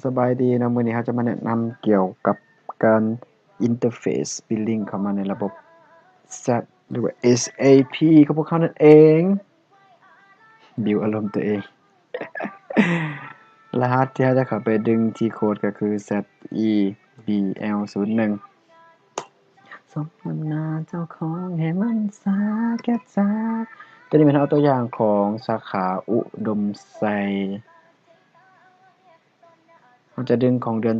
สบายดีนะมื้อนี้เราจะมาแนะนำเกี่ยวกับการ Interface Building เข้ามาในระบบ SAP หรือว่า SAP ของพวกเขานั่นเองบิวอารมณ์ตัวเองรหัสที่เราจะเข้าไปดึงที่โค้ดก็คือ ZEBL01สมน้ำหน้าเจ้าของให้มันสาแก่ใจตัวนี้เป็นเอาตัวอย่างของสาขาอุดมไซเราจะดึงของเดือน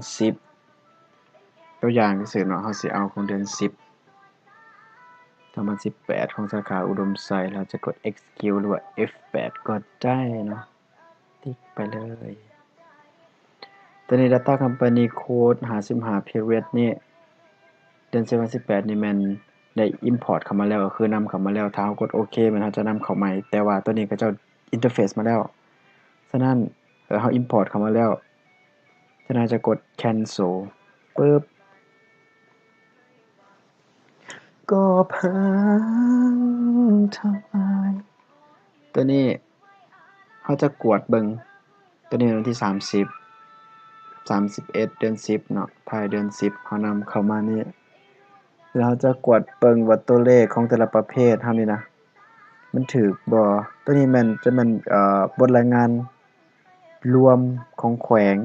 10ตัวอย่างซื่อๆเนาะเราสิเอาของเดือน10ถ้ามัน18ของสาขาอุดมไซเราจะกด execute หรือว่า F8 ก็ได้เนาะติ๊กไปเลยตัวนี้ data company code 55 period นี่เดือน18นี่มันได้ import เข้ามาแล้วก็คือนำเข้ามาแล้วถ้าเรากดโอเคมันเราจะนำเข้าใหม่แต่ว่าตัวนี้ก็จะ interface มาแล้วฉะนั้นเรา import เข้ามาแล้วฉะนั้นจะกด cancel ปึ๊บก็พังทำลายตัวนี้เขาจะกวดเบิงตัวนี้วันที่31เดือน10เนาะท้ายเดือน10เขานำเข้ามานี่แล้วจะกวดเบิงว่าตัวเลขของแต่ละประเภทเฮานี่นะมันถูกบ่ตัวนี้แม่นจะแม่นบทรายงานรวมของแขวง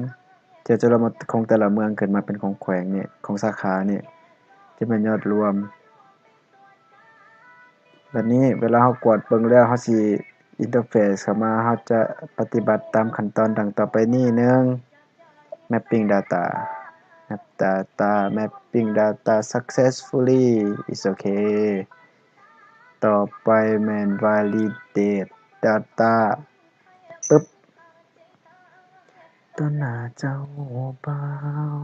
จะรวมของแต่ละเมืองขึ้นมาเป็นของแขวงนี่ของสาขานี่จะเป็นยอดรวมบัดนี้เวลาเรากวดเบิ่งแล้วเราสิอินเทอร์เฟซเข้ามาเราจะปฏิบัติตามขั้นตอนดังต่อไปนี้1 mapping data mapping data successfully is okay ต่อไปแม่น validate data ปึ๊บต่อหน้าเจ้าบ่าว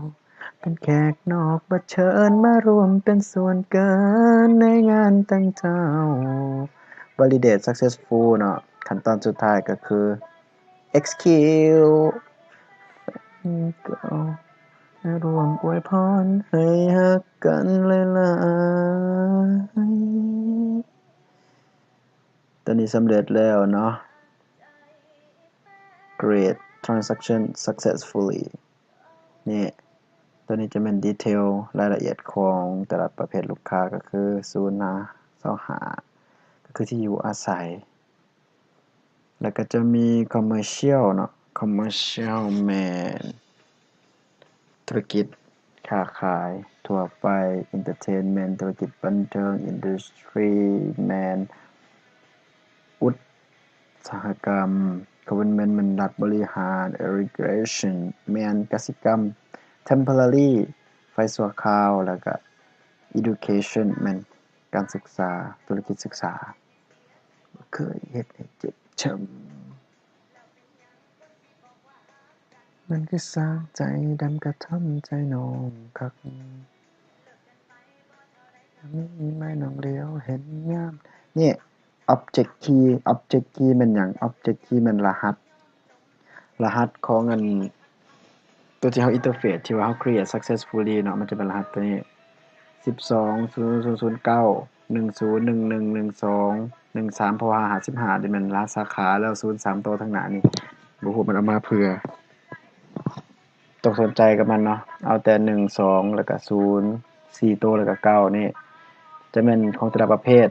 เป็นแขกนอกบ่เชิญมารวมเป็นส่วนเกินในงานแต่งเจ้า validate successful เนาะขั้นตอนสุดท้ายก็คือ execute ก็รวมอวยพรให้ฮักกันหลายๆตอนนี้สำเร็จแล้วเนาะ create transaction successfully นี่ตัวนี้จะเป็นดีเทลรายละเอียดของแต่ละประเภทลูกค้าก็คือ05ก็คือที่อยู่อาศัยแล้วก็จะมี commercial เนาะ commercial man ธุรกิจค้าขายทั่วไป entertainment ธุรกิจบันเทิง industry man อุตสาหกรรม government มันรัฐบริหาร irrigation man กสิกรรม temporary ไฟชั่วคราวแล้วก็ education แม่นการศึกษาธุรกิจศึกษาบ่เคยเฮ็ดให้เจ็บช้ำมันคือสร้างใจดำกระทำใจน้องคักมีไม้น้องเหลียวเห็นยามนี่ object key แม่นหยัง object key แม่นรหัสของอันตัวที่เรา interface ที่ว่าเรา create successfully เนาะมันจะเป็นรหัสตัวนี้120009 101112 13เพราะว่า55นี่มันรหัสสาขาแล้ว03ตัวข้างหน้านี่บ่ฮู้มันเอามาเพื่อต้องสนใจกับมันเนาะเอาแต่12แล้วก็0 4ตัวแล้วก็9นี่จะแม่นของแต่ละประเภท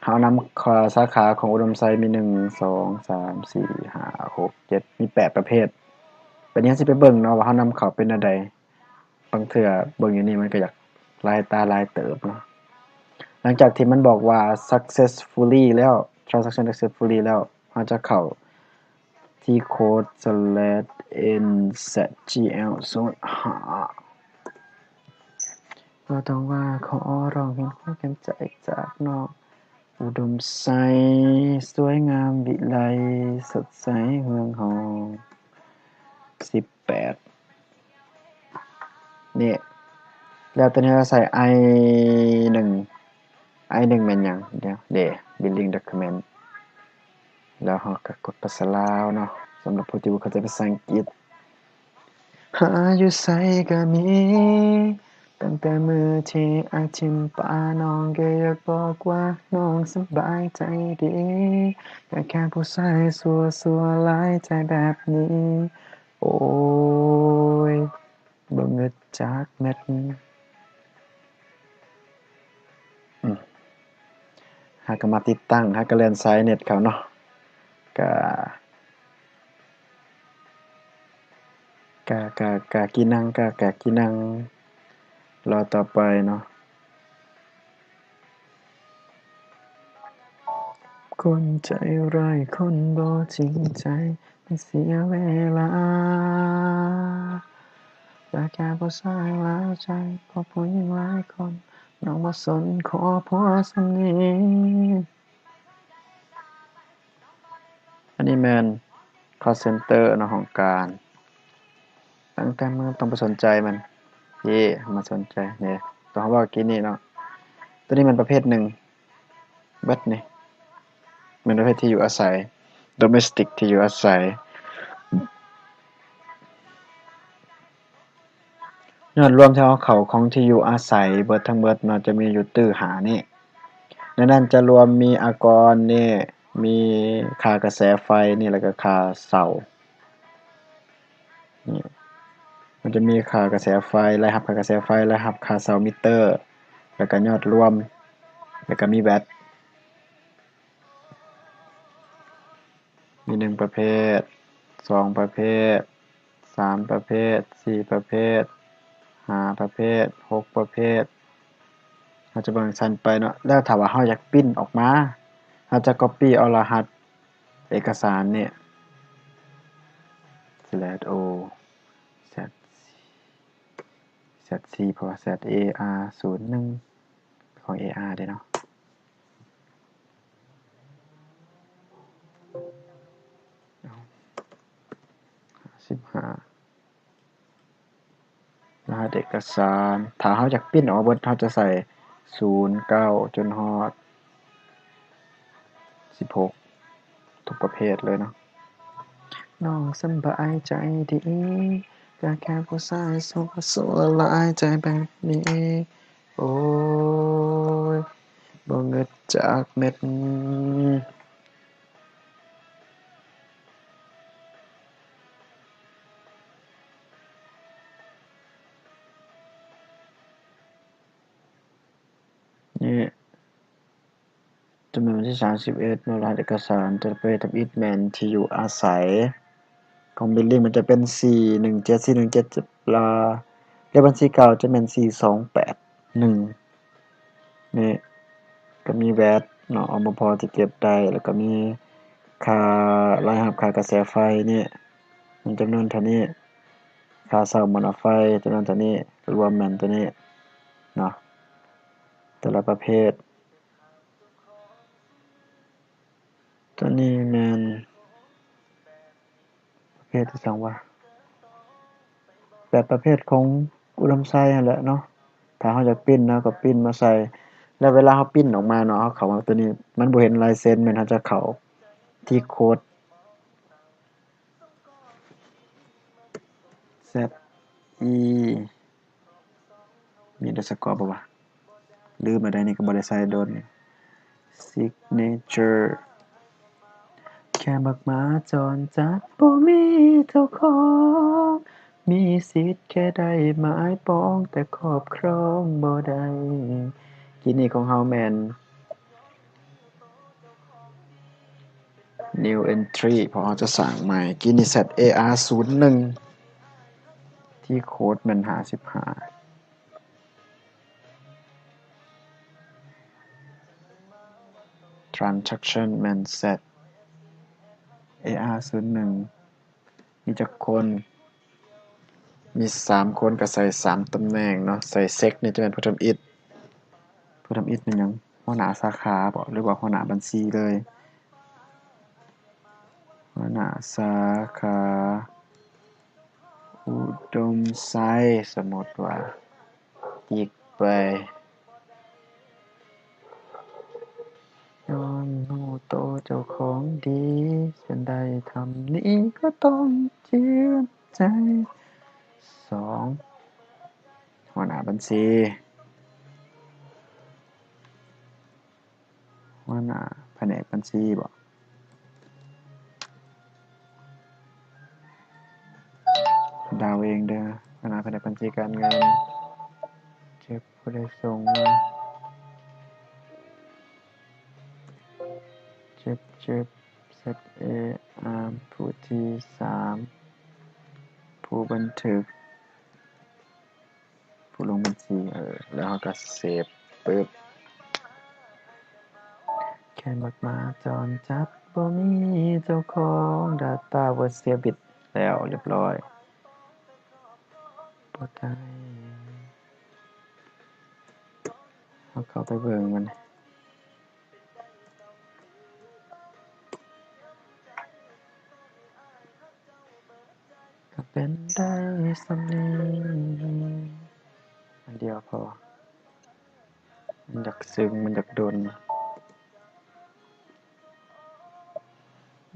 เรานำสาขาของอุดมไซด์มี1 2 3 4 5 6 7มี8ประเภทบัดนี้เราสิไปเบิ่งเนาะว่าเรานำเข้าเป็นอันใดบางเทื่อเบิ่งอยู่นี่มันก็อยากลายตาลายเติบเนาะหลังจากที่มันบอกว่า successfully แล้ว transaction successfully แล้วเราจะเข้าที่ code/n/gl05บ่ต้องว่าขอร้องเห็นความเต็มใจจากน้องอุดมไซสวยงามวิไลสดใสเฮืองหอง18นี่แล้วตอนนี้เราใส่ I1 I1 แม่นหยังเดี๋ยวbuilding document แล้วเราก็กดภาษาลาวเนาะสำหรับผู้ที่บ่เข้าใจภาษาอังกฤษหาอยู่ไสก็มีตั้งแต่มื้อที่อายทิ่มป้าน้องก็อยากบอกว่าน้องสบายใจดีก็แค่ผู้ชายซั่วๆหลายใจแบบนี้ โอ้ยบ่เงิดจักแม็ดหาก็มาติดตั้งหาก็เล่นสายเน็ตเขาเนาะก็กินนังกะกินนังรอต่อไปเนาะคนใจร้ายคนบ่จริงใจมันเสียเวลาแต่แค่ผู้ชายหลายใจเพราะผู้หญิงหลายคนน้องบ่สนขอผัวส่ำนี้อันนี้แม่น call center เนาะของการตั้งแต่มึงต้องไปสนใจมันมาสนใจเนี่ยตัวเขาบอกกินนี่เนาะตัวนี้มันประเภทหนึ่งเบิดนี่มันประเภทที่อยู่อาศัย domestic ที่อยู่อาศัยยอดรวมที่เขาของที่อยู่อาศัยเบิดทั้งเบิดเนาะจะมีอยู่ตื้อหานี่ในนั้นจะรวมมีอากรนี่มีค่ากระแสไฟนี่แล้วก็ค่าเสานี่มันจะมีค่ากระแสไฟรายรับค่ากระแสไฟรายรับค่าเสามิเตอร์แล้วก็ยอดรวมแล้วก็มีแวตมี1ประเภท2ประเภท3ประเภท4ประเภท5ประเภท6ประเภทเราจะเบิ่งซั้นไปเนาะแล้วถ้าว่าเราอยากพรินออกมาเราจะ copy เอารหัสเอกสารเนี่ย /o zเพราะว่า ZAR01 ของ AR เด้เนาะ15รหัสเอกสารถ้าเราอยากพรินออกมาเบิดเราจะใส่09จนฮอด16ทุกประเภทเลยเนาะน้องสำบายใจดีก็แค่ผู้ชายสัวหลายใจแบบนี้โอ้ยบ่เงิดจักเม็ดนี่จำนวนวันที่31เนาะรหัสเอกสารจะไปทำอิฐแมนที่อยู่อาศัยของบิลลิ่งมันจะเป็น417ลาเลขบัญชีเก่าจะแม่น4281นี่ก็มี VAT เนาะอมพ.ที่เก็บได้แล้วก็มีค่ารายรับค่ากระแสไฟนี่มันจำนวนเท่านี้ค่าเช่าหม้อไฟจำนวนเท่านี้รวมแม่นตัวนี้เนาะแต่ละประเภทตัวนี้แม่นประเภทที่2ว่าแบบประเภทของอุดมไซนั่นแหละเนาะถ้าเราอยากพรินต์เราก็พรินต์มาใส่แล้วเวลาเราพรินต์ออกมาเนาะเราเข้ามาตัวนี้มันบ่เห็นลายเซ็นแม่นเราจะเข้าที่โค้ด ZE มี underscore บ่วะลืมแล้วได้นี่ก็บ่ได้ใส่โดน signature แค่บักหมาจรจัดบ่มีเจ้าของมีสิทธิ์แค่ได้หมายปองแต่ครอบครองบ่ได้กินนี่ของเฮาแม่น new entry เพราะเราจะสร้างใหม่กินนี่ ZAR01 ที่โค้ดมัน55 transaction มัน ZAR01 มีจักคนมี3คนก็ใส่3ตำแหน่งเนาะใส่เซกนี่จะเป็นผู้ทำอิฐผู้ทำอิฐเป็นหยังหัวหน้าสาขาบ่หรือว่าหัวหน้าบัญชีเลยหัวหน้าสาขาอุดมไซสมมติว่าอีกไปย้อนรู้โตเจ้าของดีฉันได้ทำนี้ก็ต้องเจียมใจ2หัวหน้าบัญชีหัวหน้าแผนกบัญชีบ่ ดาวเองเด้อขณะแผนกบัญชีการเงินเช็คผู้ใดส่งมาเจ็บเซตเออาร์ผู้ที่3ผู้บันทึกผู้ลงบัญชีแล้วเขาก็เซฟปึ๊บแค่บักหมาจรจัดบ่มีเจ้าของ Data was saved แล้วเรียบร้อยบ่ได้เอาเข้าไปเบิ่งมันก็เป็นได้ส่ำนี้อันเดียวพอมันอยากซึ้งมันอยากโดน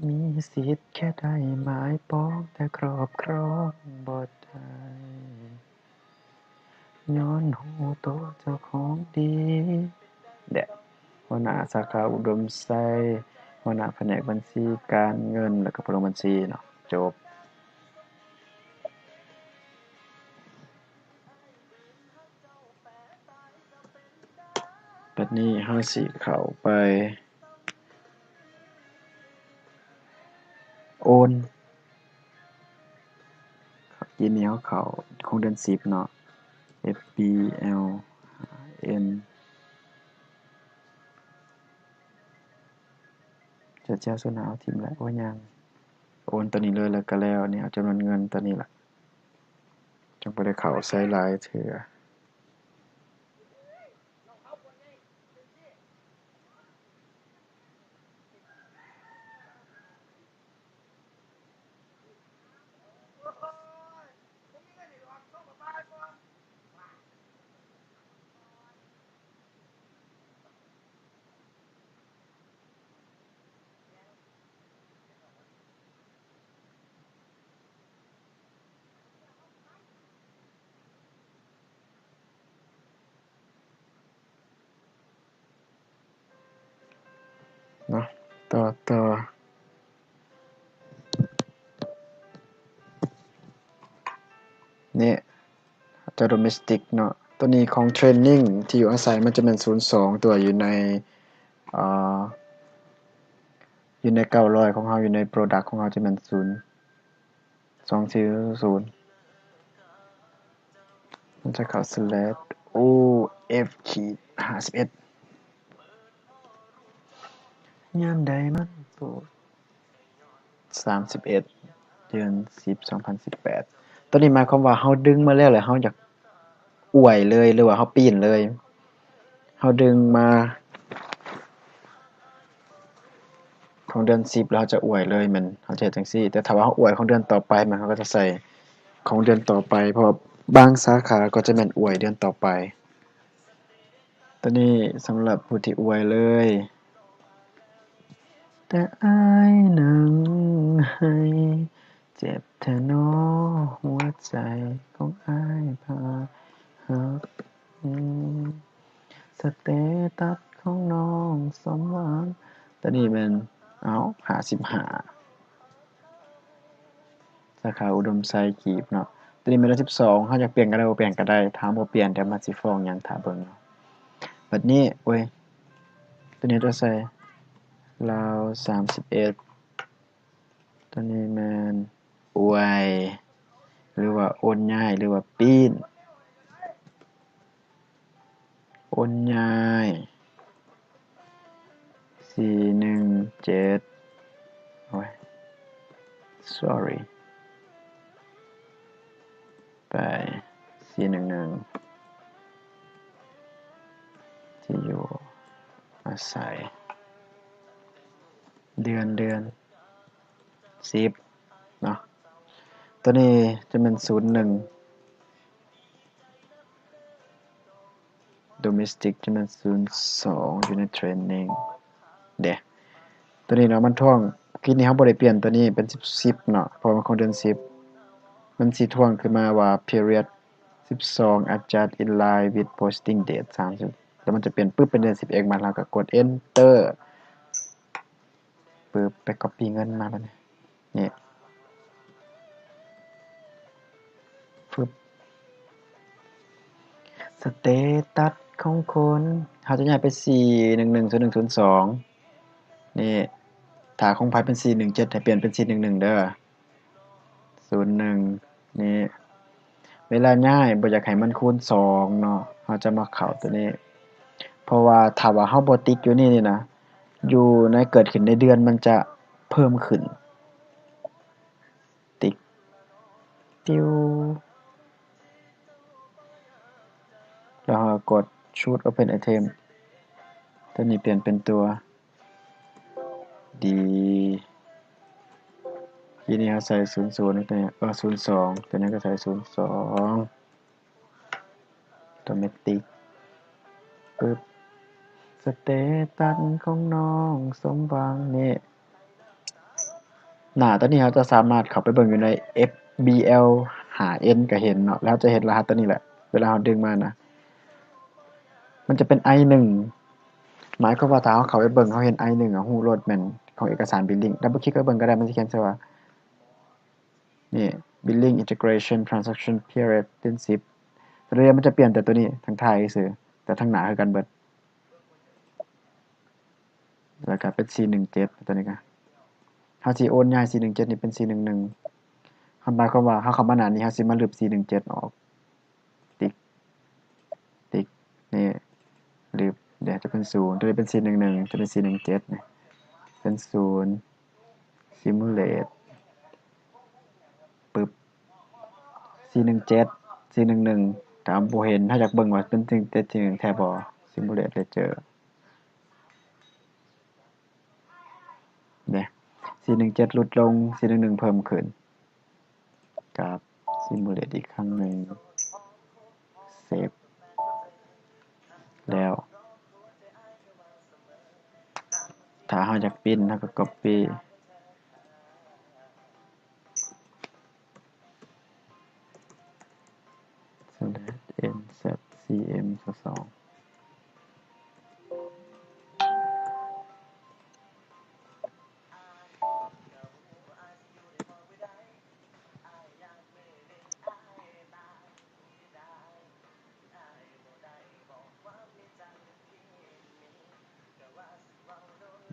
มีสิทธิ์แค่ได้หมายปองแต่ครอบครองบ่ได้ย้อนหูโตเจ้าของดีแดะหัวหน้าสาขาอุดมไซหัวหน้าแผนกบัญชีการเงินแล้วก็ผู้ลงบัญชีเนาะจบบัดนี้เฮาสิเข้าไปโอนอีเมลเข้าของเดือน10เนาะ FBLN จะเจ้าสุนาเอาทิมแล้วว่ายังโอนตัวนี้เลยแล้วก็แล้วนี่เอาจำนวนเงินตัวนี้ล่ะจังบ่ได้เข้าใส่หลายเทื่อเนาะต่อนี่จะ domestic เนาะตัวนี้ของ training ที่อยู่อาศัยมันจะเป็น02ตัวอยู่ในอ่าอยู่ใน900ของเฮาอยู่ใน product ของเฮาจะเป็น0240มันจะเข้า /OF 51ยามใดมันโสด31เดือน10 2018ตัวนี้หมายความว่าเฮาดึงมาแล้วแหละเฮาอยากอวยเลยหรือว่าเฮาปีนเลยเฮาดึงมาของเดือน10แล้วเราจะอวยเลยมันเฮาจะเฮ็ดจังซี่แต่ถ้าว่าเฮาอวยของเดือนต่อไปมันเฮาก็จะใส่ของเดือนต่อไปเพราะบางสาขาก็จะแม่นอวยเดือนต่อไปตัวนี้สำหรับผู้ที่อวยเลยแต่อ้ายนั้นให้เจ็บแท้น้อหัวใจของอ้ายพาหักสเตตัสของน้องสมหวังตัวนี้เป็น55สาขาอุดมไซขีบเนาะตัวนี้เป็น12เฮาอยากเปลี่ยนก็ได้บ่เปลี่ยนก็ได้ถ้าบ่เปลี่ยนเดี๋ยวมันสิฟ้องหยังท่าเบิ่งเนาะบัดนี้โอ้ยตัวนี้ตัวใส่ลาว31ตัวนี้แม่นอวยหรือว่าโอนย้ายหรือว่าปีนโอนย้าย417โอ้ย sorry ไป411ที่อยู่อาศัยเดือน10เนาะตัวนี้จะเป็น01 domestic จะเป็น02อยู่ใน training เด้ตัวนี้เนาะมันท่วงคิดนี้เฮาบ่ได้เปลี่ยนตัวนี้เป็น10เนาะเพราะมันของเดือน10มันสิท่วงขึ้นมาว่า period 12 adjust in line with posting date 30แล้วมันจะเปลี่ยนปึ๊บเป็นเดือน11มาแล้วก็กด enter ปึ๊บไป copy เงินมาบัดนี้นี่ สเตตัสของคนเขาจะย้ายไป4110102นี่ถ้าของไผเป็น417ให้เปลี่ยนเป็น411เด้อ01นี่เวลาย้ายบ่อยากให้มันคูณ2เนาะเราจะมาเข้าตัวนี้เพราะว่าถ้าว่าเราบ่ติ๊กอยู่นี่นะอยู่ในเกิดขึ้นในเดือนมันจะเพิ่มขึ้นติ๊กติ้วแล้วเรากด choose open item ตัวนี้เปลี่ยนเป็นตัวดีทีนี้เราใส่00ตัวนี้02ตัวนี้ก็ใส่02ตัวเมติกปึ๊บสเตตัสของน้องสมหวังนี่หน้าตัวนี้เราจะสามารถเข้าไปเบิ่งอยู่ใน FBL หา N ก็เห็นเนาะแล้วจะเห็นรหัสตัวนี้แหละเวลาเราดึงมานะมันจะเป็น I1 หมายความว่าถ้าเราเข้าไปเบิ่งเราเห็น I1 อ่ะฮู้โลดแม่นของเอกสาร billing ดับเบิลคลิกไปเบิ่งก็ได้มันสิเขียนซะว่านี่ billing integration transaction period เดือน10เรียนมันจะเปลี่ยนแต่ตัวนี้ทางท้ายซื่อแต่ทางหน้าคือกันเบิดแล้วก็เป็น417ตัวนี้ก็เฮาสิโอนย้าย417นี่เป็น411หมายความว่าเฮาเข้ามาหน้านี้เฮาสิมาลบ417ออกติ๊กติ๊กนี่ลบเดี๋ยวจะเป็น0ตัวนี้เป็น411จะเป็น417นี่เป็น0 simulate ปึ๊บ417 411ถ้าบ่เห็นถ้าอยากเบิ่งว่าเป็น417แท้บ่ simulate ledger เนี่ย417ลดลง411เพิ่มขึ้นกับ simulate อีกครั้งหนึ่งเซฟแล้วถ้าเราอยากปริ้นเราก็ copy /nzcm22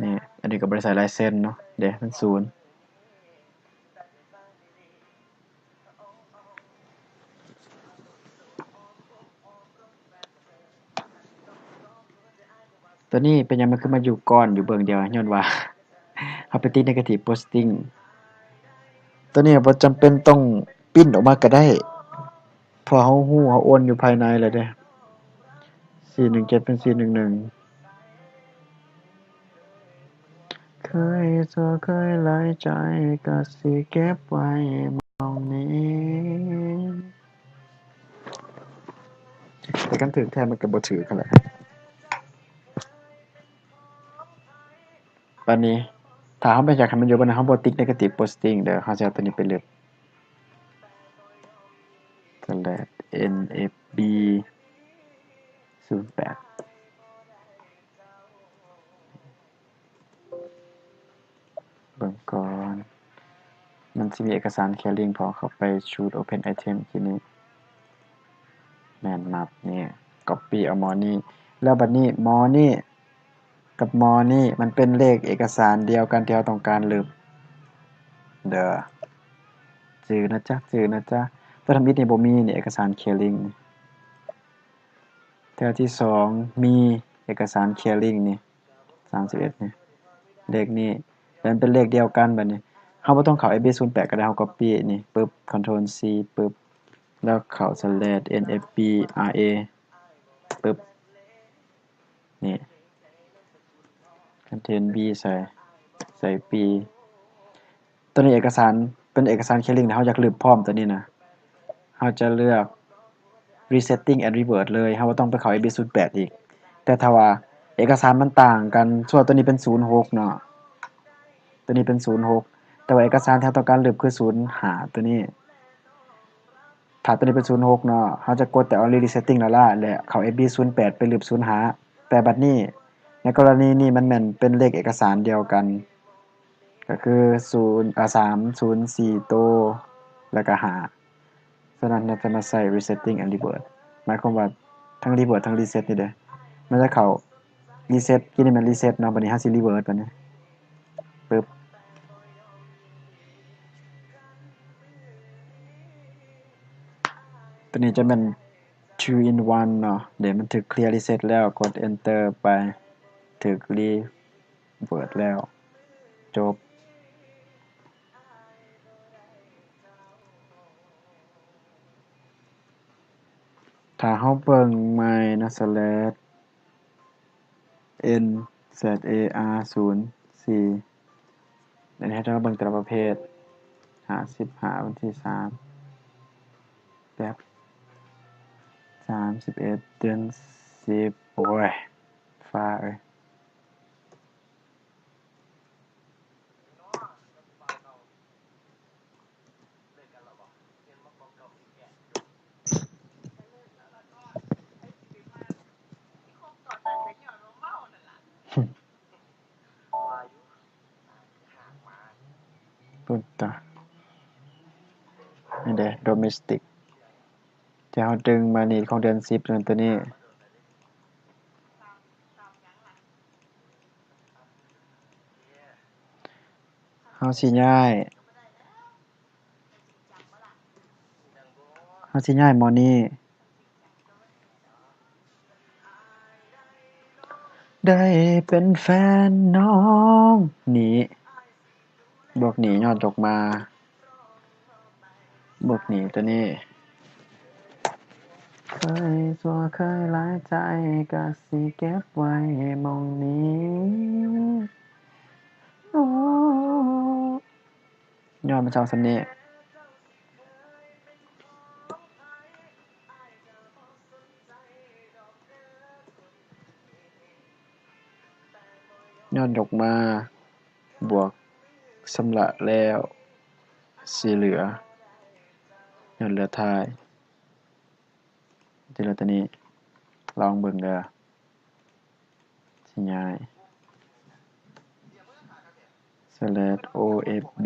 นี่อันนี้ก็บ่ได้ใส่ลายเซ็นเนาะเดี๋ยวมัน0ตัวนี้เป็นหยังมันคือมาอยู่ก่อนอยู่เบื้องเดียวย้อนว่า เราไปติด negative posting ตัวนี้บ่จำเป็นต้องปริ้นออกมาก็ได้เพราะเรารู้เราโอนอยู่ภายในแล้วเด้417เป็น411เคยสัวเคยหลายใจก็สิเก็บไว้หม้องนี้แต่คันถึกแท้มันก็บ่ถูกหั้นแหละบัดนี้ถ้าเราบ่อยากให้มันอยู่บัดนั้นเราบ่ติ๊ก negative posting เด้อเราสิเอาตัวนี้ไปลบ /nfb 08เบิ่งก่อนมันสิมีเอกสาร Clearing พอเข้าไป Choose Open Item ทีนี้แม่นมับนี่ Copy เอาหมอนี่แล้วบัดนี้หมอนี่กับหมอนี่มันเป็นเลขเอกสารเดียวกันที่เราต้องการลบเด้อจื้อนะจ๊ะตัวทำอิฐนี่บ่มีนี่เอกสาร Clearing แถวที่2มีเอกสาร Clearing นี่31นี่เลขนี้มันเป็นเลขเดียวกันบัดนี้เราบ่ต้องเข้า FB08 ก็ได้เรา Copy นี่ปึ๊บ Ctrl C ปึ๊บแล้วเข้า /nfbra ปึ๊บนี่ Content B ใส่ P ตัวนี้เอกสารเป็นเอกสาร Clearing นะเราอยากลบพร้อมตัวนี้นะเราจะเลือก resetting and revert เลยเราบ่ต้องไปเข้า FB08 อีกแต่ถ้าว่าเอกสารมันต่างกันส่วนตัวนี้เป็น06เนาะตัวนี้เป็น06แต่ว่าเอกสารที่เราต้องการลบคือ05ตัวนี้ถ้าตัวนี้เป็น06เนาะเราจะกดแต่ only resetting แล้วล่ะและเข้า FB08 ไปลบ05แต่บัดนี้ในกรณีนี้มันแม่นเป็นเลขเอกสารเดียวกันก็คือ304ตัวแล้วก็5ฉะนั้นเราจะมาใส่ resetting and revert หมายความว่า ทั้งรีเวิร์สทั้งรีเซ็ตนี่เด้อมันจะเข้ารีเซ็ตกินนี่มันรีเซ็ตเนาะบัดนี้เฮาสิรีเวิร์สบัดนี้ปึ๊บตัวนี้จะเป็น two in one เนาะเดี๋ยวมันถึก clear reset แล้วกด enter ไปถึกรีเวิร์สแล้วจบถ้าเฮาเบิ่งใหม่นะ slash n ZAR 04เดี๋ยวนี้เราเบิ่งแต่ละประเภท55วันที่3แบบ31เดือน10โอ้ยฟ้าเอ้ยปุ่นตานี่เด้อ domestic ที่เฮาดึงมานี่ของเดือน10นั่นตัวนี้เฮาสิย้ายหม้อนี้ได้เป็นแฟนน้องนี่บวกนี้ยอดดอกมาบวกนี้ตัวนี้เคยสัวเคยหลายใจก็สิเก็บไว้หม้องนี้โอ้ยอดมันจะเอาส่ำนี้ยอดดอกมาบวกสำระแล้วสิเหลือยอดเหลือท้ายที่เหลือตัวนี้ลองเบิ่งเด้อสิย้าย /ofb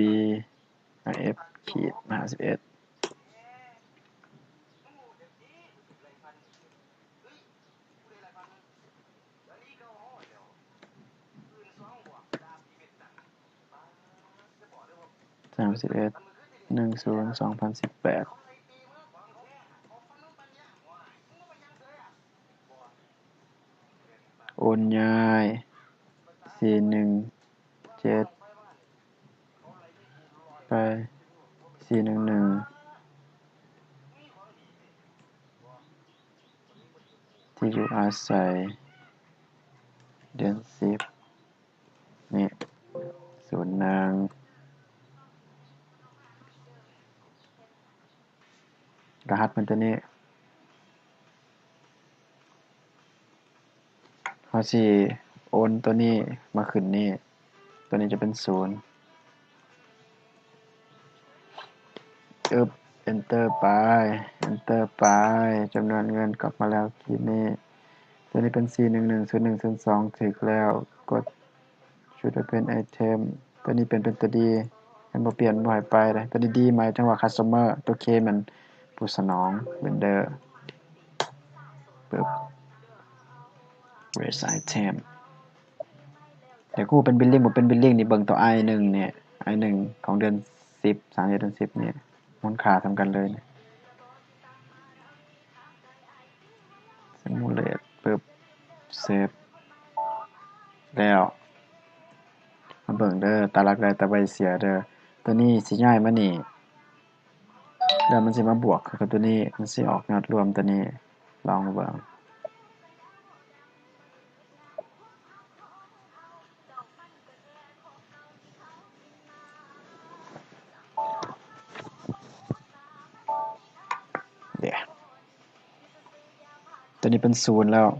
f ขีด5131/10/2018โอนย้าย417ไป411ที่อยู่อาศัยเดือน10นี่ศูนย์นางรหัสมันตัวนี้เฮาสิโอนตัวนี้มาขึ้นนี่ตัวนี้จะเป็น0อึบ enter ไป enter ไปจำนวนเงินกลับมาแล้วที่นี่ตัวนี้เป็น4110102ถึกแล้วกด should open item ตัวนี้เป็นตัวดีมันบ่เปลี่ยนบ่ให้ไปเลยตัวนี้ดีหมายถึงว่า customer ตัว K มันผู้สนอง vendor ปึ๊บ raise item แต่กูเป็น billing บ่เป็น billing นี่เบิ่งตัว I1 เนี่ย I1 ของเดือน10 31เดือน10เนี่ยมูลค่าเท่ากันเลยเนี่ย simulate ปึ๊บ save แล้วมาเบิ่งเด้อตาลักได้ตาใบเสียเด้อตัวนี้สิย้ายมานี่แล้วมันสิมาบวกกับตัวนี้มันสิออกยอดรวมตัวนี้ลองเบิ่งเดี๋ยวตัวนี้เป็น0แล้ว417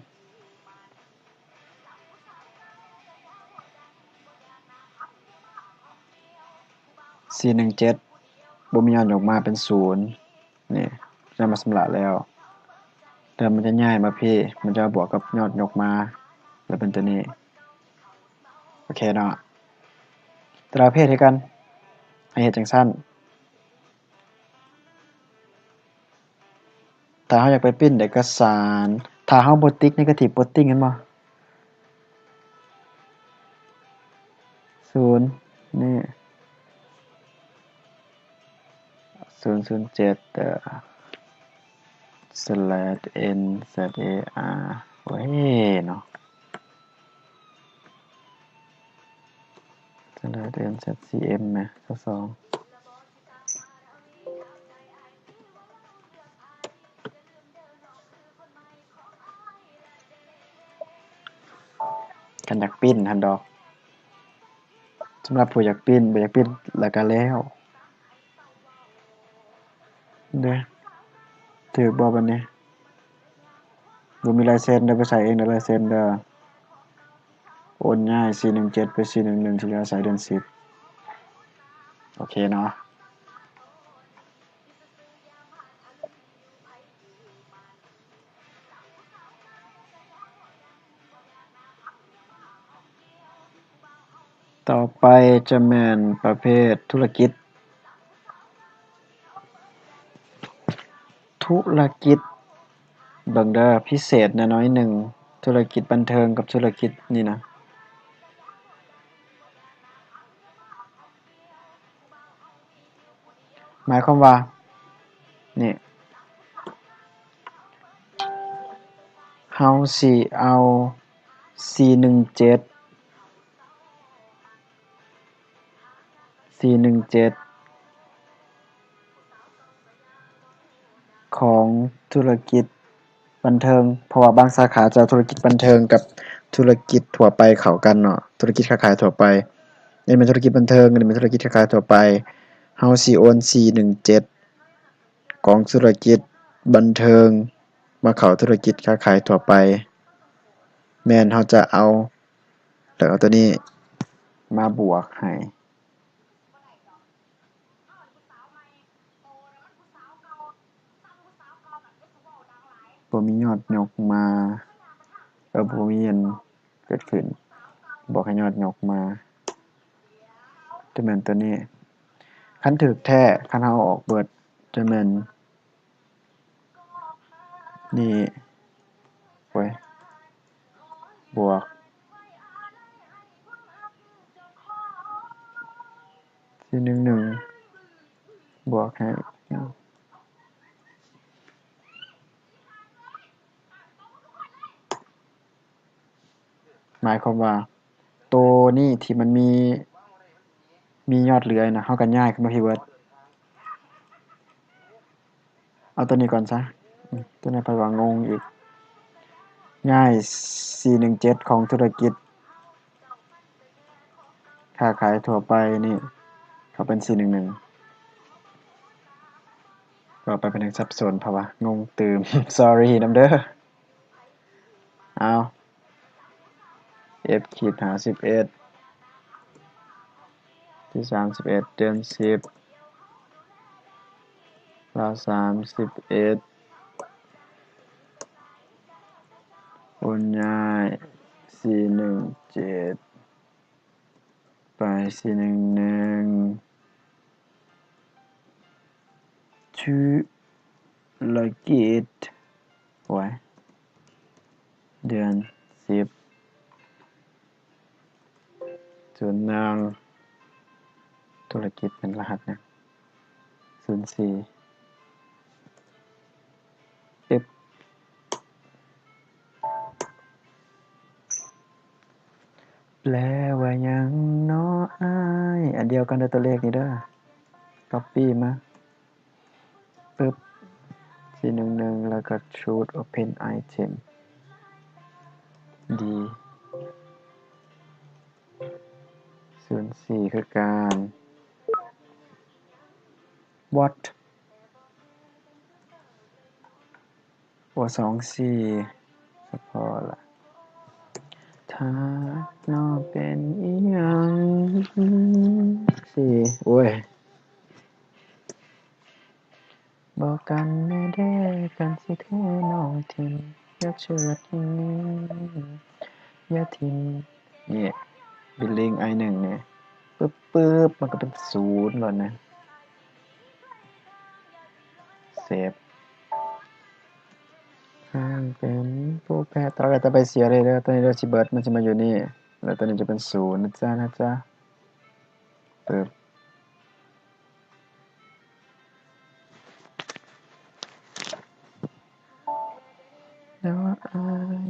บ่มียอดออกมาเป็น0นี่จะมาสำระแล้วแล้วมันจะย้ายมาพี่มันจะบวกกับยอดยกมาแล้วเป็นตัวนี้โอเคเนาะแต่ละประเภทคือกันให้เฮ็ดจังซั่นถ้าเราอยากไปพรินต์เอกสาร ถ้าเฮาบ่ติ๊กเนกาทีฟบ่ติ๊กเห็นบ่0นี่007/n ZAR โอ้ยเนาะ /n ZCM แหม22คันอยากปิ้นหั่นดอกสำหรับผู้อยากปิ้นบ่อยากปิ้นแล้วก็แล้วเด้อถูกบ่บัดนี้บ่มีลายเซ็นเด้อไปใส่เองเด้อลายเซ็นเด้อโอนง่าย417ไป411ที่เหลือใส่เดือน10โอเคเนาะต่อไปจะแม่นประเภทธุรกิจเบิ่งเด้อพิเศษแหน่น้อยหนึ่งธุรกิจบันเทิงกับธุรกิจนี่นะหมายความว่านี่เฮาสิเอา417ของธุรกิจบันเทิงเพราะว่าบางสาขาจะเอาธุรกิจบันเทิงกับธุรกิจทั่วไปเข้ากันเนาะธุรกิจค้าขายทั่วไปอันนี้เป็นธุรกิจบันเทิงอันนี้เป็นธุรกิจค้าขายทั่วไปเฮาสิโอน417ของธุรกิจบันเทิงมาเข้าธุรกิจค้าขายทั่วไปแม่นเฮาจะเอาแล้วเอาตัวนี้มาบวกให้บ่มียอดยกมาบ่มีอันเกิดขึ้นบอกให้ยอดยกมาจะแม่นตัวนี้คันถูกแท้คันเฮาออกเบิดจะแม่นนี่โอ้ยบวก411บวกให้หมายความว่าตัวนี้ที่มันมียอดเหลือน่ะเฮาก็ย้ายขึ้นมาที่เบิดเอาตัวนี้ก่อนซะตัวนี้เพราะว่างงอีกย้าย417ของธุรกิจค้าขายทั่วไปนี่เข้าเป็น411ก็ไปเป็นสับสนเพราะว่างงตื่ม sorry นำเด้อเอา f-51 ที่31เดือน10แล้ว31โอนย้าย417ไป411ธุรกิจโอ้ยเดือน10ส่วนนางธุรกิจเป็นรหัสเนี่ย04ปึ๊บแปลว่าหยังน้ออ้ายอันเดียวกันเด้อตัวเลขนี่เด้อ copy มาปึ๊บ411แล้วก็ choose open item ดี04คือการ what 24ก็พอละถ้าน้อเป็นอิหยัง4โอ้ยบอกกันแน่เด้อกันสิเทน้องทิ่มอย่าเชิดทิ้งอย่าทิ่มนี่ billing i1 เนี่ยปึ๊บมันก็เป็น0แล้วนะเซฟ ข้างเป็นผู้แพ้ตอนแรกจะไปเสียเลยเด้อตอนนี้เด้อสิเบิดมันสิมาอยู่นี่แล้วตอนนี้จะเป็น0นะจ๊ะปึ๊บแล้วอาย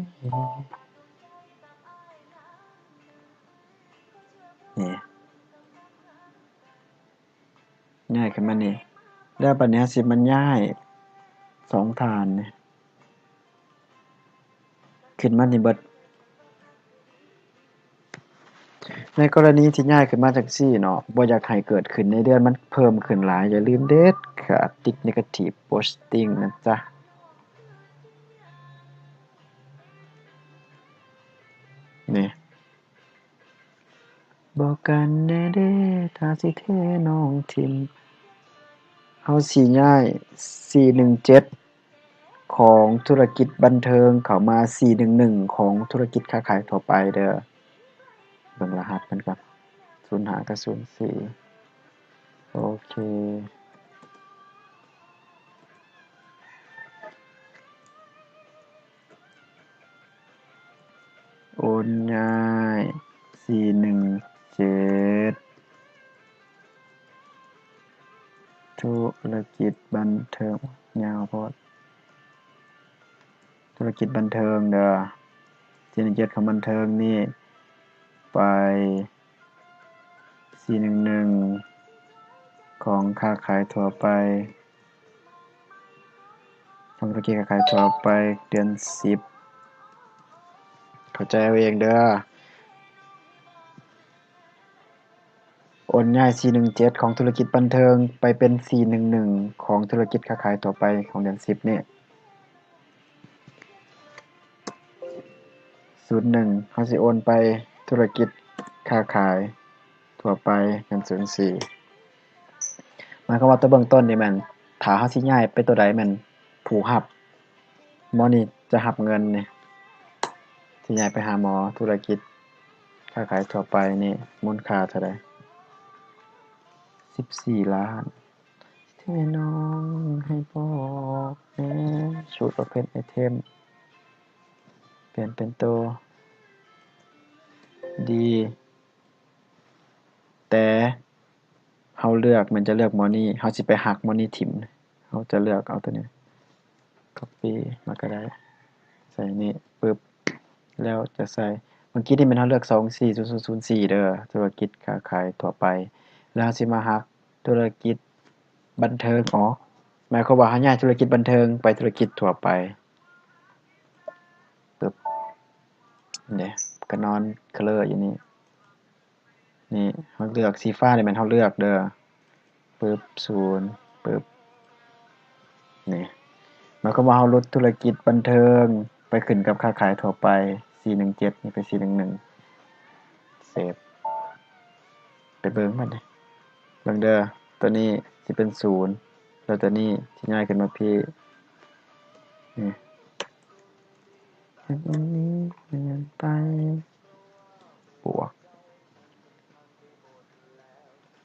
นี่ง่ายขึ้นมานี่แล้วบัดนี้สิมันย้าย2ฐานนี่ขึ้นมานี่เบิดในกรณีที่ย้ายขึ้นมาจังซี่เนาะบ่อยากให้เกิดขึ้นในเดือนมันเพิ่มขึ้นหลายอย่าลืมเด็ดขาดติ๊ก negative posting นะจ๊ะนี่บอกกันแน่เด้ถ้าสิเทน้องทิ่มเฮาสิย้าย417ของธุรกิจบันเทิงเข้ามา411ของธุรกิจค้าขายทั่วไปเด้อเบิ่งรหัสมันก่อน05กับ04โอเคโอนย้าย417ธุรกิจบันเทิงยาวโพดธุรกิจบันเทิงเด้อ417ของบันเทิงนี่ไป411ของค้าขายทั่วไปของธุรกิจค้าขายทั่วไปเดือน10เข้าใจเอาเองเด้อโอนย้าย417ของธุรกิจบันเทิงไปเป็น411ของธุรกิจค้าขายทั่วไปของเดือน10นี่01เฮาสิโอนไปธุรกิจค้าขายทั่วไปเดือน04หมายความว่าแต่เบื้องต้นนี่แม่นถ้าเฮาสิย้ายไปตัวใดแม่นผู้รับหมอนี่จะรับเงินนี่สิย้ายไปหาหมอธุรกิจค้าขายทั่วไปนี่มูลค่าเท่าใด14ล้านเทน้องให้บอกแหน่สูตรประเภทไอเทมเปลี่ยนเป็นตัวดีแต่เฮาเลือกมันจะเลือกหมอนี่เฮาสิไปหักหมอนี่ทิ่มเฮาจะเลือกเอาตัวนี้ copy มาก็ได้ใส่นี่ปึ๊บแล้วจะใส่เมื่อกี้ที่มันเฮาเลือก24004เด้อธุรกิจค้าขายทั่วไปแล้วสิมาหักธุรกิจบันเทิงอ๋อหมายความว่าเฮาย้ายธุรกิจบันเทิงไปธุรกิจทั่วไปปึ๊บเนี่ยก็นอนเคลออยู่นี่นี่เฮาเลือกสีฟ้านี่แม่นเฮาเลือกเด้อปึ๊บ0ปึ๊บนี่หมายความว่าเฮาลดธุรกิจบันเทิงไปขึ้นกับค้าขายทั่วไป417นี่ไป411เซฟไปเบิ่งมันนี่เบิ่งเด้อตัวนี้สิเป็น0แล้วตัวนี้สิย้ายขึ้นมาพี่นี่อันนี้เปลี่ยนไปบวก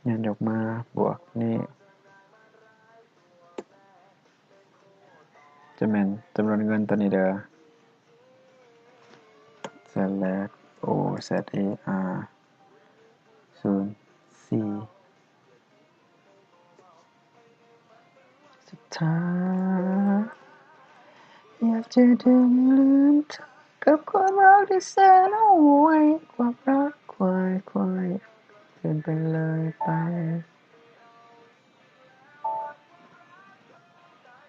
ยันออกมาบวกนี่จะแม่นจำนวนเงินตัวนี้เด้อ select o z a r 04สุดท้ายอยากจะดึงลืมเธอกับความรักที่แสนเอาไว้ความรักควายเกินไปเลยไป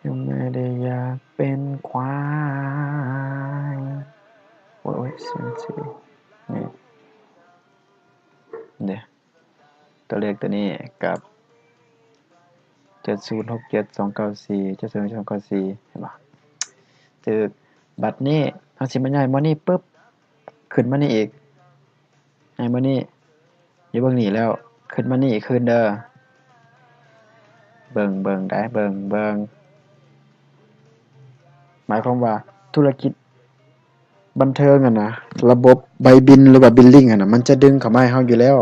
ยังไม่ได้อยากเป็นควายโอ้ยเสียงสินี่เดี๋ยวตัวเลขตัวนี้กับ7067294 70294เห็นป่ะตึกบัตรนี้เฮาสิมาย้ายมานี่ปึ๊บขึ้นมานี่อีกย้ายมานี่อย่าเบิ่งนี่แล้วขึ้นมานี่ขึ้นเด้อเบิ่งได้เบิ่งหมายความว่าธุรกิจบันเทิงอะนะระบบใบบิลหรือว่าบิลลิ่งอะนะมันจะดึงเข้ามาให้เฮาอยู่แล้ว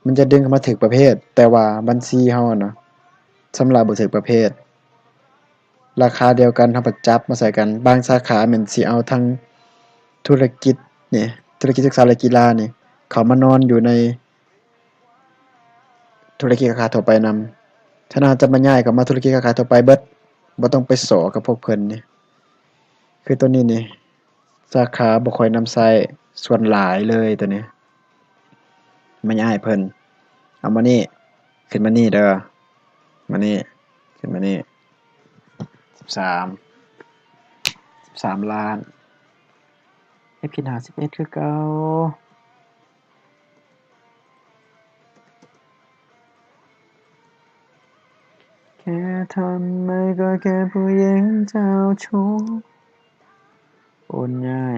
มันจะดึงเข้ามาถึกประเภทแต่ว่าบัญชีเฮาอะนะสำหรับบ่ถึกประเภท ราคาเดียวกันเฮาก็จับมาใส่กันบางสาขาแม่นสิเอาทั้งธุรกิจนี่ธุรกิจศึกษาและกีฬานี่เข้ามานอนอยู่ในธุรกิจค้าทั่วไปนำฉะนั้นจะมาย้ายเข้ามาธุรกิจค้าทั่วไปเบิดบ่ต้องไปสอกับพวกเพิ่นนี่คือตัวนี้นี่สาขาบ่ค่อยนำใช้ส่วนหลายเลยตัวนี้มาย้ายเพิ่นเอามานี่ขึ้นมานี่เด้อมานี่ขึ้นมานี่13ล้านเฮ็ดผิด51คือเก่าแค่ทำไมก็แค่ผู้หญิงเจ้าชู้โอนง่าย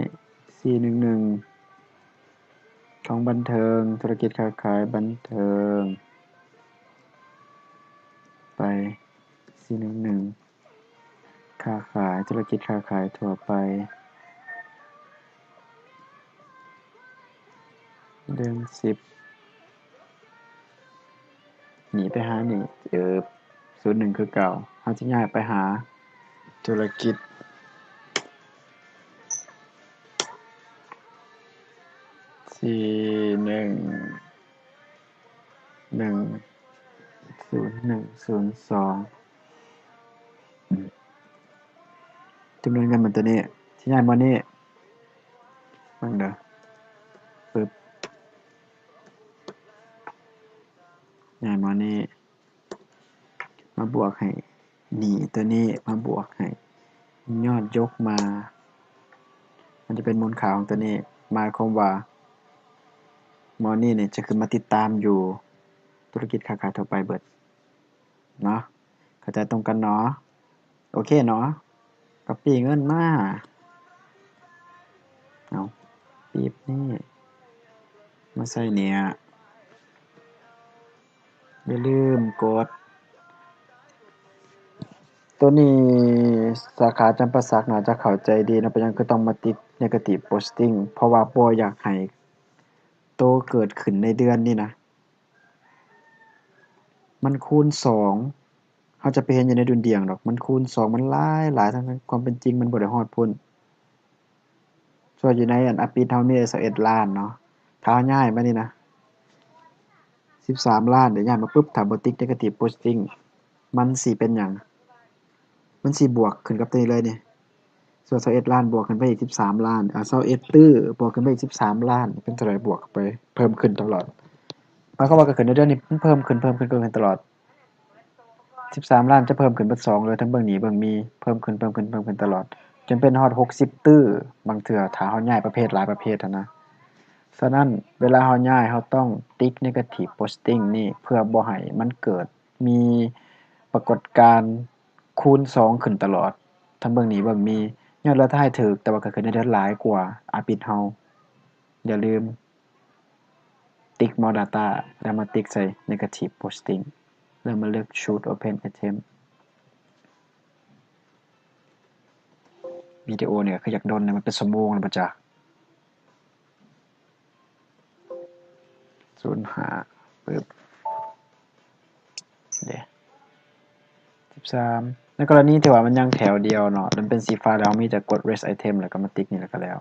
411ของบันเทิงธุรกิจค้าขายบันเทิงไป411ค้าขายธุรกิจค้าขายทั่วไปเดือน10หนีไปหานี่01คือเก่าเฮาสิย้ายไปหาธุรกิจ4110102จำนวนเงินมันตัวนี้สิย้ายมานี่เบิ่งเด้อปึ๊บย้ายมานี่มาบวกให้หนี้ตัวนี้มาบวกให้ยอดยกมามันจะเป็นมูลค่าของตัวนี้หมายความว่าหมอนี่จะขึ้นมาติดตามอยู่ธุรกิจค้าขายทั่วไปเบิดเนาะเข้าใจตรงกันเนาะโอเคเนาะCopy เงินมาเอาปีบนี่มาใส่เนี่ยอย่าลืมกดตัวนี้สาขาจำปาสักน่าจะเข้าใจดีนะเป็นหยังคือต้องมาติด Negative Posting เพราะว่าบ่อยากให้โตเกิดขึ้นในเดือนนี้นะมันคูณ2เฮาจะไปเห็นอยู่ในดุลเดียงดอกมันคูณ2มันหลายทั้งความเป็นจริงมันบ่ได้ฮอดพุ่นส่วนอยู่ในอันอภิษเฮามีได้21ล้านเนาะถ้าย้ายมานี่นะ13ล้านเดี๋ยวย้ายมาปึ๊บถ้าบ่ติด Negative Posting มันสิเป็นหยังมันสิบวกขึ้นกับตัวนี้เลยนี่ส่วน21ล้านบวกขึ้นไปอีก13ล้าน21ตื้อบวกขึ้นไปอีก13ล้านเป็นเท่าไรบวกไปเพิ่มขึ้นตลอดหมายความว่าก็ขึ้นในเดือนนี้มันเพิ่มขึ้นตลอด13ล้านจะเพิ่มขึ้นเบิด2เลยทั้งเบิ่งหนี้เบิ่งมีเพิ่มขึ้นตลอดจนเป็นฮอด60ตื้อบางเทื่อถ้าเฮาย้ายประเภทหลายประเภทอะนะฉะนั้นเวลาเฮาย้ายเฮาต้องติ๊ก Negative Posting นี่เพื่อบ่ให้มันเกิดมีปรากฏการณ์คูณ2ขึ้นตลอดทั้งเบิ่งหนี้เบิ่งมียอดรายได้ถูกแต่ว่าก็ขึ้นในเดือนหลายกว่าอาปิดเฮาอย่าลืมติ๊ก More Data แล้วมาติ๊กใส่ Negative Posting แล้วมาเลือก Choose Open Item วิดีโอเนี่ยคืออยากดนเนี่ยมันเป็นชั่วโมงแล้วบ่จ๊ะ05ปึ๊บเด้13ในกรณีที่ว่ามันยังแถวเดียวเนาะมันเป็นสีฟ้าแล้วมีแต่กด Rest Item แล้วก็มาติ๊กนี่แล้วก็แล้ว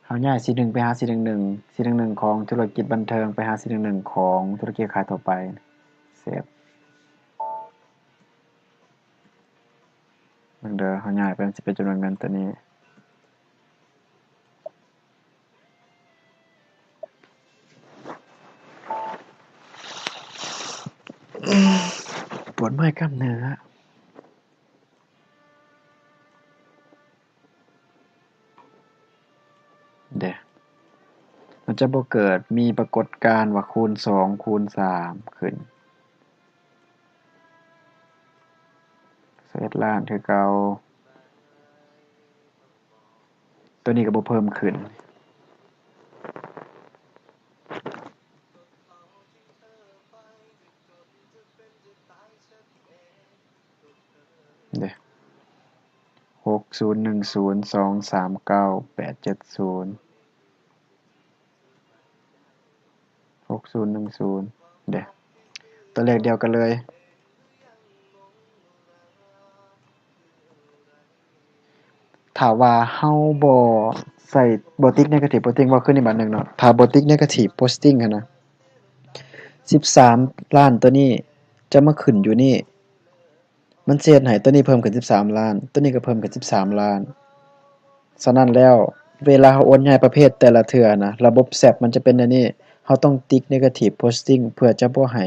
เฮาย้าย411ไปหา411ของธุรกิจบันเทิงไปหา411ของธุรกิจขายทั่วไปเซฟเบิ่งเด้อเฮาย้ายไปมันสิเป็นจำนวนเงินตัวนี้ปวดเมื่อยกล้ามเนื้อเด้มันจะบ่เกิดมีปรากฏการณ์ว่าคูณ2คูณ3ขึ้น21ล้านคือเก่าตัวนี้ก็บ่เพิ่มขึ้นเด้6010239870 6010เด้ ตัวเลขเดียวกันเลยถ้าว่าเฮาบ่ใส่บ่ติ๊ก negative posting บ่ขึ้นอีกบัดหนึ่งเนาะถ้าบ่ติ๊ก negative posting หั้นนะ13ล้านตัวนี้จะมาขึ้นอยู่นี่มันสิเฮ็ดให้ตัวนี้เพิ่มขึ้น13ล้านตัวนี้ก็เพิ่มขึ้น13ล้านฉะนั้นแล้วเวลาเราโอนย้ายประเภทแต่ละเทื่อนะระบบ SAP มันจะเป็นอันนี้เราต้องติ๊ก negative posting เพื่อจะบ่ให้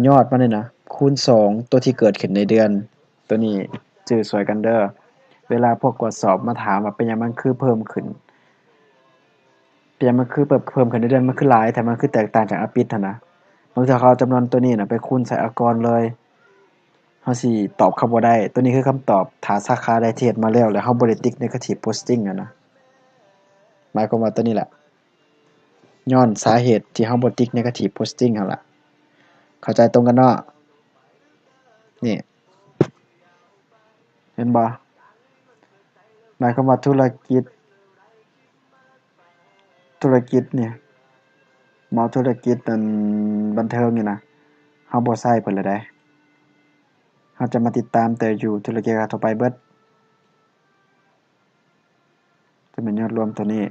ยอดมันนี่นะคูณ2ตัวที่เกิดขึ้นในเดือนตัวนี้จื้อสวยกันเด้อเวลาพวกกวดสอบมาถามว่าเป็นหยังมันคือเพิ่มขึ้นเป็นหยังมันคือเพิ่มขึ้นในเดือนมันคือหลายแต่มันคือแตกต่างจากอปิดหั้นนะบางเทื่อเขาเอาจำนวนตัวนี้น่ะไปคูณใส่อากรเลยเราสิตอบเขาบ่ได้ตัวนี้คือคำตอบถ้าสาขาใดที่เฮ็ดมาแล้วแล้วเราบ่ได้ติ๊ก negative posting อะนะหมายความว่าตัวนี้แหละย้อนสาเหตุที่เราบ่ติ๊ก negative posting หั่นล่ะเข้าใจตรงกันเนาะนี่เห็นบ่หมายความว่าธุรกิจเนี่ยหมอธุรกิจนั่นบันเทิงนี่นะเราบ่ใช้เพิ่นแล้วเด้เราจะมาติดตามแต่อยู่ธุรกิจทั่วไปเบิดจะเป็นยอดรวมตัวนี้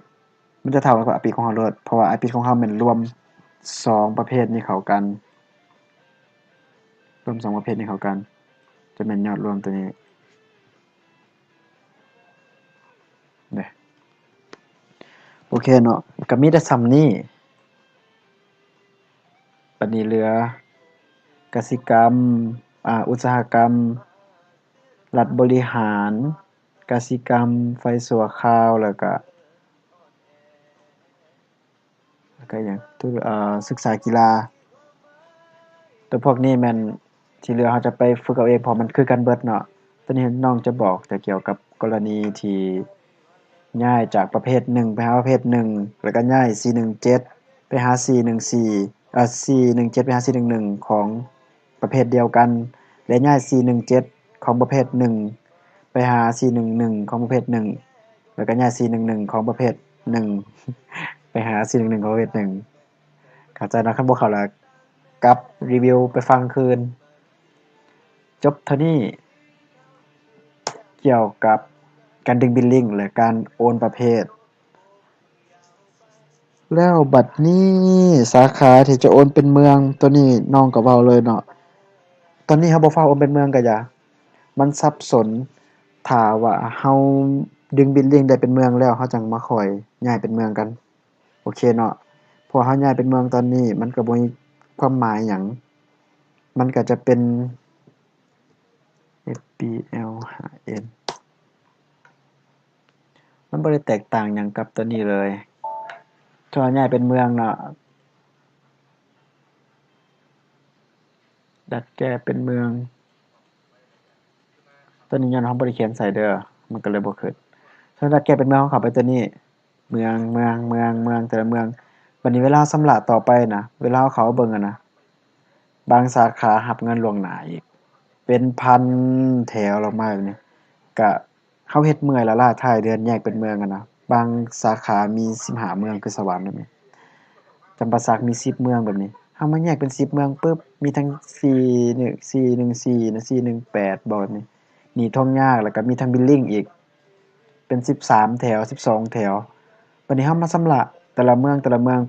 มันจะเท่ากับอปิของเราโลดเพราะว่าอปิของเราแม่นรวม2ประเภทนี้เข้ากันรวม2ประเภทนี้เข้ากันจะแม่นยอดรวมตัวนี้เด้โอเคเนาะก็มีแต่ส่ำนี้บัดนี้เหลือกสิกรรมอุตสาหกรรมรัฐบริหารกสิกรรมไฟสั่วคราวแล้วก็หยังศึกษากีฬาตัวพวกนี้แม่นที่เหลือเราจะไปฝึกเอาเองเพราะมันคือกันเบิดเนาะตอนนี้น้องจะบอกแต่เกี่ยวกับกรณีที่ย้ายจากประเภท1ไปหาประเภท1แล้วก็ย้าย417ไปหา414417ไปหา411ของประเภทเดียวกันและย้าย417ของประเภท1ไปหา411ของประเภท1แล้วก็ย้าย411ของประเภท1ไปหา411ของประเภท1เข้าใจเนาะคันบ่เข้าแล้วกลับรีวิวไปฟังคืนจบเท่านี้เกี่ยวกับการดึงบิลลิงและการโอนประเภทแล้วบัดนี้สาขาที่จะโอนเป็นเมืองตัวนี้น้องก็เว้าเลยเนาะตอนนี้เราบ่ฟ้าวโอนเป็นเมืองก็อย่ามันสับสนถ้าว่าเราดึงบิลลิงได้เป็นเมืองแล้วเราจังมาค่อยย้ายเป็นเมืองกันโอเคเนาะเพราะเราย้ายเป็นเมืองตอนนี้มันก็บ่มีความหมายหยังมันก็จะเป็น FBL 5N มันบ่ได้แตกต่างหยังกับตัวนี้เลยถ้าย้ายเป็นเมืองเนาะดัดแก้เป็นเมืองตัวนี้ย้อนเราบ่ได้เขียนใส่เด้อมันก็เลยบ่ขึ้นถ้าดัดแก้เป็นเมืองเราเข้าไปตัวนี้เมืองแต่ละเมืองบัดนี้เวลาชำระต่อไปน่ะเวลาเราเข้าเบิ่งอะนะบางสาขารับเงินล่วงหน้าอีกเป็นพันแถวลงมาแบบนี้ก็เราเฮ็ดเมื่อยแล้วล่ะท้ายเดือนแยกเป็นเมืองอะนะบางสาขามี15เมืองคือสวรรค์แบบนี้จำปาสักมี10เมืองแบบนี้เรามาแยกเป็น10เมืองปึ๊บมีทั้ง414นะ418บ่แบบนี้นี่ท่องยากแล้วก็มีทั้งบิลลิงอีกเป็น13แถว12แถวบัดนี้เรามาชำระแต่ละเมือง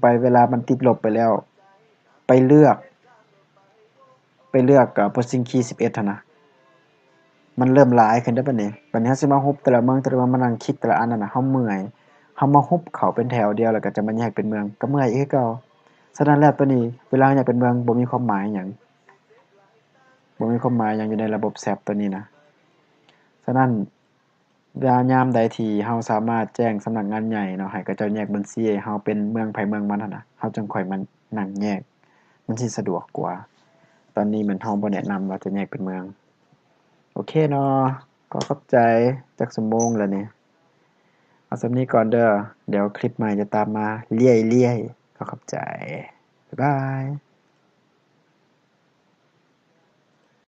ไปเวลามันติดลบไปแล้วไปเลือกposting key 11หั่นน่ะมันเริ่มหลายขึ้นเด้อบัดนี้เราสิมาฮุบแต่ละเมืองมานั่งคลิกแต่ละอันนั่นน่ะเราเมื่อยเรามาฮุบเข้าเป็นแถวเดียวแล้วก็จะมาแยกเป็นเมืองก็เมื่อยอีกคือเก่าฉะนั้นแล้วตัวนี้เวลาอยากเป็นเมืองบ่มีความหมายหยังอยู่ในระบบ SAP ตัวนี้นะฉะนั้นยามใดที่เราสามารถแจ้งสำนักงานใหญ่เนาะให้เขาเจ้าแยกบัญชีให้เราเป็นเมืองไผเมืองมันหั่นน่ะเราจังค่อยมานั่งแยกมันสิสะดวกกว่าตอนนี้เหมือนเราบ่แนะนำว่าจะแยกเป็นเมืองโอเคเนาะก็ขอบใจจักชั่วโมงแล้วนี่เอาส่ำนี้ก่อนเด้อเดี๋ยวคลิปใหม่จะตามมาเรื่อยๆก็ขอบใจบ๊ายบาย